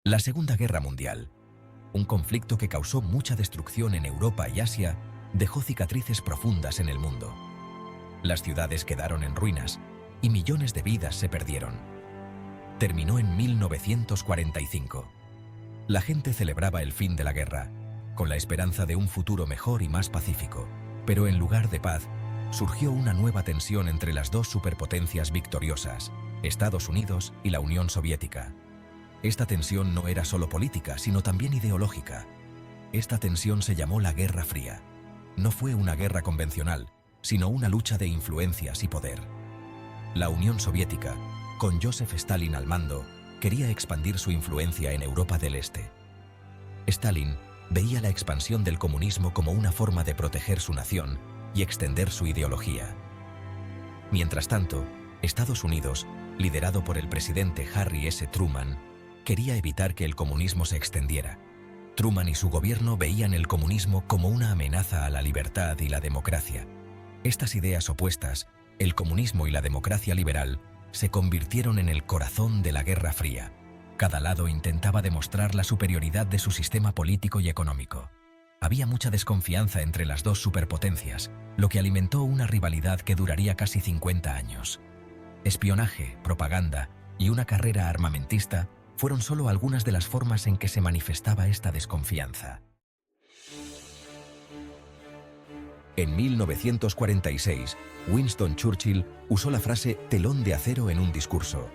La Segunda Guerra Mundial, un conflicto que causó mucha destrucción en Europa y Asia, dejó cicatrices profundas en el mundo. Las ciudades quedaron en ruinas y millones de vidas se perdieron. Terminó en 1945. La gente celebraba el fin de la guerra, con la esperanza de un futuro mejor y más pacífico. Pero en lugar de paz, surgió una nueva tensión entre las dos superpotencias victoriosas, Estados Unidos y la Unión Soviética. Esta tensión no era solo política, sino también ideológica. Esta tensión se llamó la Guerra Fría. No fue una guerra convencional, sino una lucha de influencias y poder. La Unión Soviética, con Joseph Stalin al mando, quería expandir su influencia en Europa del Este. Stalin veía la expansión del comunismo como una forma de proteger su nación y extender su ideología. Mientras tanto, Estados Unidos, liderado por el presidente Harry S. Truman, quería evitar que el comunismo se extendiera. Truman y su gobierno veían el comunismo como una amenaza a la libertad y la democracia. Estas ideas opuestas, el comunismo y la democracia liberal, se convirtieron en el corazón de la Guerra Fría. Cada lado intentaba demostrar la superioridad de su sistema político y económico. Había mucha desconfianza entre las dos superpotencias, lo que alimentó una rivalidad que duraría casi 50 años. Espionaje, propaganda y una carrera armamentista fueron solo algunas de las formas en que se manifestaba esta desconfianza. En 1946, Winston Churchill usó la frase «telón de acero» en un discurso.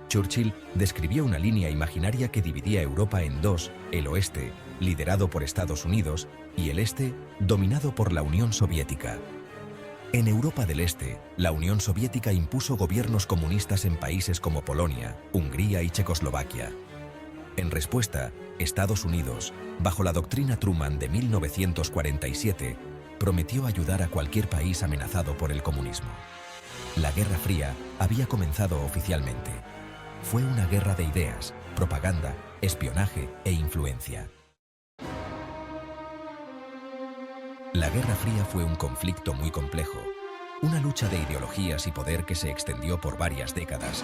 Churchill describió una línea imaginaria que dividía Europa en dos: el oeste, liderado por Estados Unidos, y el este, dominado por la Unión Soviética. En Europa del Este, la Unión Soviética impuso gobiernos comunistas en países como Polonia, Hungría y Checoslovaquia. En respuesta, Estados Unidos, bajo la doctrina Truman de 1947, prometió ayudar a cualquier país amenazado por el comunismo. La Guerra Fría había comenzado oficialmente. Fue una guerra de ideas, propaganda, espionaje e influencia. La Guerra Fría fue un conflicto muy complejo, una lucha de ideologías y poder que se extendió por varias décadas,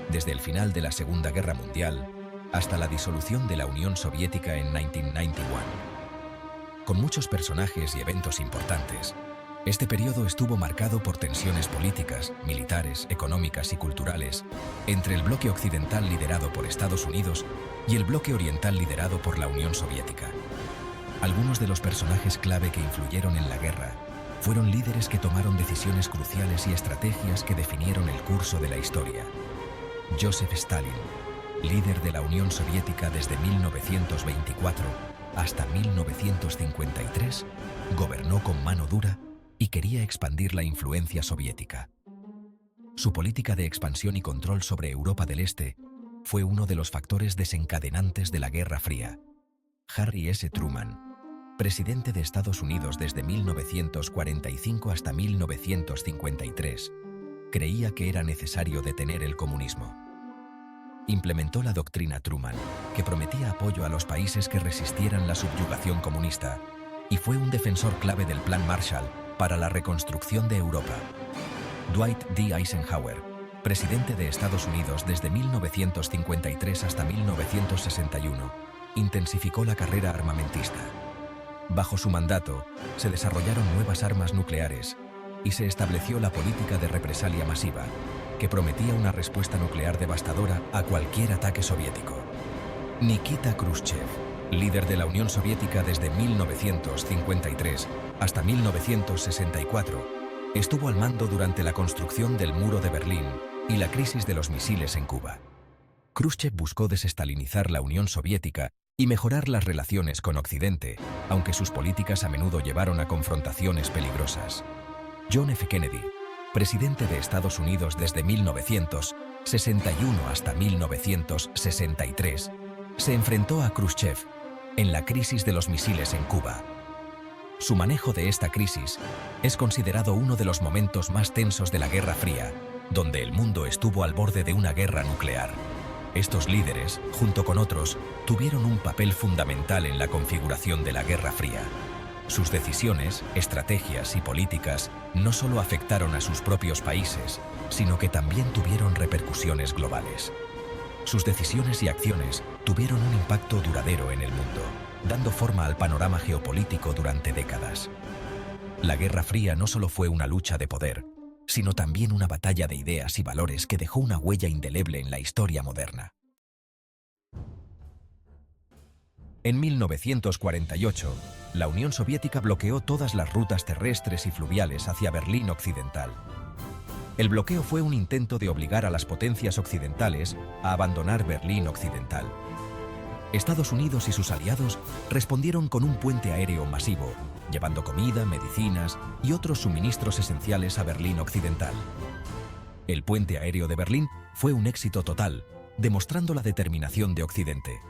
desde el final de la Segunda Guerra Mundial hasta la disolución de la Unión Soviética en 1991. Con muchos personajes y eventos importantes, este periodo estuvo marcado por tensiones políticas, militares, económicas y culturales entre el bloque occidental liderado por Estados Unidos y el bloque oriental liderado por la Unión Soviética. Algunos de los personajes clave que influyeron en la guerra fueron líderes que tomaron decisiones cruciales y estrategias que definieron el curso de la historia. Joseph Stalin, líder de la Unión Soviética desde 1924 hasta 1953, gobernó con mano dura y quería expandir la influencia soviética. Su política de expansión y control sobre Europa del Este fue uno de los factores desencadenantes de la Guerra Fría. Harry S. Truman, presidente de Estados Unidos desde 1945 hasta 1953, creía que era necesario detener el comunismo. Implementó la doctrina Truman, que prometía apoyo a los países que resistieran la subyugación comunista, y fue un defensor clave del Plan Marshall para la reconstrucción de Europa. Dwight D. Eisenhower, presidente de Estados Unidos desde 1953 hasta 1961, intensificó la carrera armamentista. Bajo su mandato, se desarrollaron nuevas armas nucleares y se estableció la política de represalia masiva, que prometía una respuesta nuclear devastadora a cualquier ataque soviético. Nikita Khrushchev, líder de la Unión Soviética desde 1953 hasta 1964, estuvo al mando durante la construcción del Muro de Berlín y la crisis de los misiles en Cuba. Khrushchev buscó desestalinizar la Unión Soviética y mejorar las relaciones con Occidente, aunque sus políticas a menudo llevaron a confrontaciones peligrosas. John F. Kennedy, presidente de Estados Unidos desde 1961 hasta 1963, se enfrentó a Khrushchev en la crisis de los misiles en Cuba. Su manejo de esta crisis es considerado uno de los momentos más tensos de la Guerra Fría, donde el mundo estuvo al borde de una guerra nuclear. Estos líderes, junto con otros, tuvieron un papel fundamental en la configuración de la Guerra Fría. Sus decisiones, estrategias y políticas no solo afectaron a sus propios países, sino que también tuvieron repercusiones globales. Sus decisiones y acciones tuvieron un impacto duradero en el mundo, dando forma al panorama geopolítico durante décadas. La Guerra Fría no solo fue una lucha de poder, sino también una batalla de ideas y valores que dejó una huella indeleble en la historia moderna. En 1948, la Unión Soviética bloqueó todas las rutas terrestres y fluviales hacia Berlín Occidental. El bloqueo fue un intento de obligar a las potencias occidentales a abandonar Berlín Occidental. Estados Unidos y sus aliados respondieron con un puente aéreo masivo, llevando comida, medicinas y otros suministros esenciales a Berlín Occidental. El puente aéreo de Berlín fue un éxito total, demostrando la determinación de Occidente.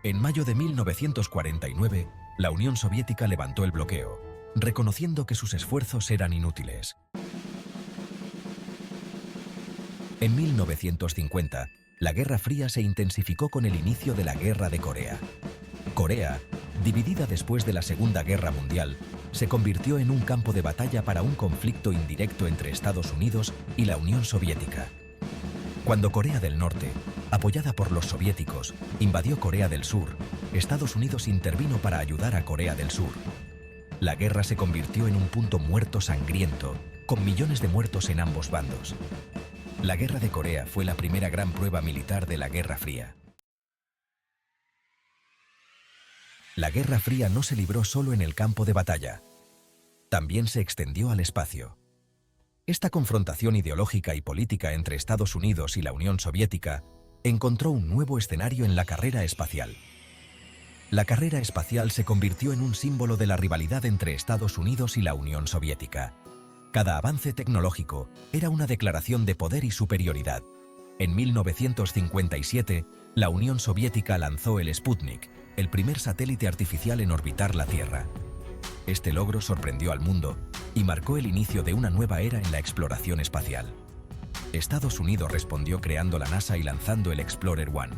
En mayo de 1949, la Unión Soviética levantó el bloqueo, reconociendo que sus esfuerzos eran inútiles. En 1950, la Guerra Fría se intensificó con el inicio de la Guerra de Corea. Corea, dividida después de la Segunda Guerra Mundial, se convirtió en un campo de batalla para un conflicto indirecto entre Estados Unidos y la Unión Soviética. Cuando Corea del Norte, apoyada por los soviéticos, invadió Corea del Sur, Estados Unidos intervino para ayudar a Corea del Sur. La guerra se convirtió en un punto muerto sangriento, con millones de muertos en ambos bandos. La Guerra de Corea fue la primera gran prueba militar de la Guerra Fría. La Guerra Fría no se libró solo en el campo de batalla. También se extendió al espacio. Esta confrontación ideológica y política entre Estados Unidos y la Unión Soviética encontró un nuevo escenario en la carrera espacial. La carrera espacial se convirtió en un símbolo de la rivalidad entre Estados Unidos y la Unión Soviética. Cada avance tecnológico era una declaración de poder y superioridad. En 1957, la Unión Soviética lanzó el Sputnik, el primer satélite artificial en orbitar la Tierra. Este logro sorprendió al mundo y marcó el inicio de una nueva era en la exploración espacial. Estados Unidos respondió creando la NASA y lanzando el Explorer 1.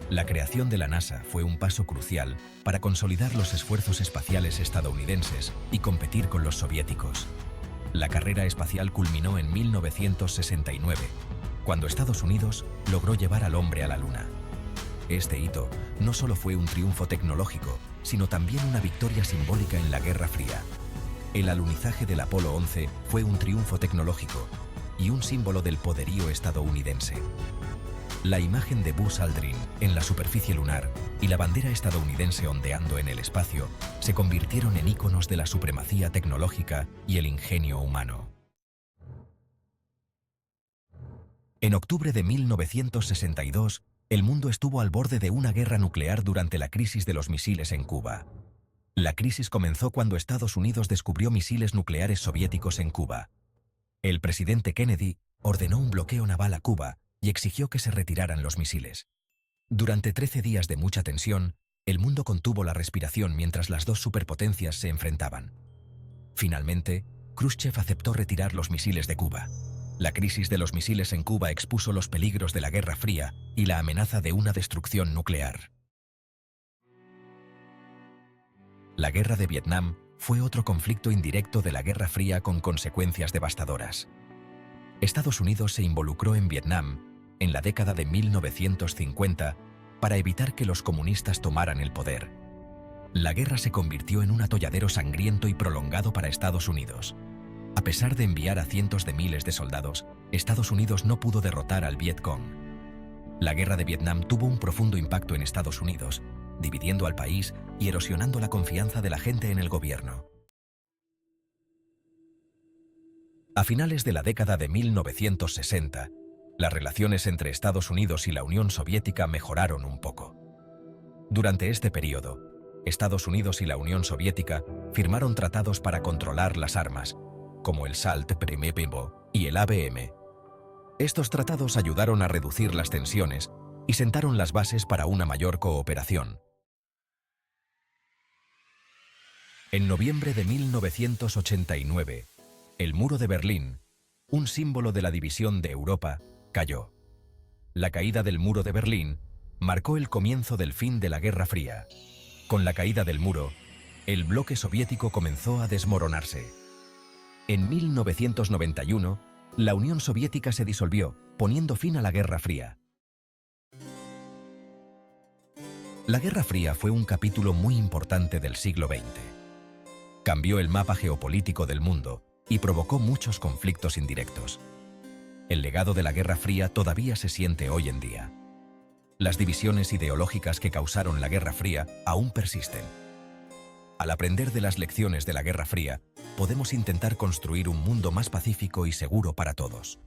La creación de la NASA fue un paso crucial para consolidar los esfuerzos espaciales estadounidenses y competir con los soviéticos. La carrera espacial culminó en 1969, cuando Estados Unidos logró llevar al hombre a la Luna. Este hito no solo fue un triunfo tecnológico, sino también una victoria simbólica en la Guerra Fría. El alunizaje del Apolo 11 fue un triunfo tecnológico y un símbolo del poderío estadounidense. La imagen de Buzz Aldrin en la superficie lunar y la bandera estadounidense ondeando en el espacio se convirtieron en íconos de la supremacía tecnológica y el ingenio humano. En octubre de 1962, el mundo estuvo al borde de una guerra nuclear durante la crisis de los misiles en Cuba. La crisis comenzó cuando Estados Unidos descubrió misiles nucleares soviéticos en Cuba. El presidente Kennedy ordenó un bloqueo naval a Cuba y exigió que se retiraran los misiles. Durante 13 días de mucha tensión, el mundo contuvo la respiración mientras las dos superpotencias se enfrentaban. Finalmente, Khrushchev aceptó retirar los misiles de Cuba. La crisis de los misiles en Cuba expuso los peligros de la Guerra Fría y la amenaza de una destrucción nuclear. La Guerra de Vietnam fue otro conflicto indirecto de la Guerra Fría con consecuencias devastadoras. Estados Unidos se involucró en Vietnam en la década de 1950 para evitar que los comunistas tomaran el poder. La guerra se convirtió en un atolladero sangriento y prolongado para Estados Unidos. A pesar de enviar a cientos de miles de soldados, Estados Unidos no pudo derrotar al Vietcong. La Guerra de Vietnam tuvo un profundo impacto en Estados Unidos, dividiendo al país y erosionando la confianza de la gente en el gobierno. A finales de la década de 1960, las relaciones entre Estados Unidos y la Unión Soviética mejoraron un poco. Durante este periodo, Estados Unidos y la Unión Soviética firmaron tratados para controlar las armas, como el SALT-PRIMEPIMBO y el ABM. Estos tratados ayudaron a reducir las tensiones y sentaron las bases para una mayor cooperación. En noviembre de 1989, el muro de Berlín, un símbolo de la división de Europa, cayó. La caída del muro de Berlín marcó el comienzo del fin de la Guerra Fría. Con la caída del muro, el bloque soviético comenzó a desmoronarse. En 1991, la Unión Soviética se disolvió, poniendo fin a la Guerra Fría. La Guerra Fría fue un capítulo muy importante del siglo XX. Cambió el mapa geopolítico del mundo y provocó muchos conflictos indirectos. El legado de la Guerra Fría todavía se siente hoy en día. Las divisiones ideológicas que causaron la Guerra Fría aún persisten. Al aprender de las lecciones de la Guerra Fría, podemos intentar construir un mundo más pacífico y seguro para todos.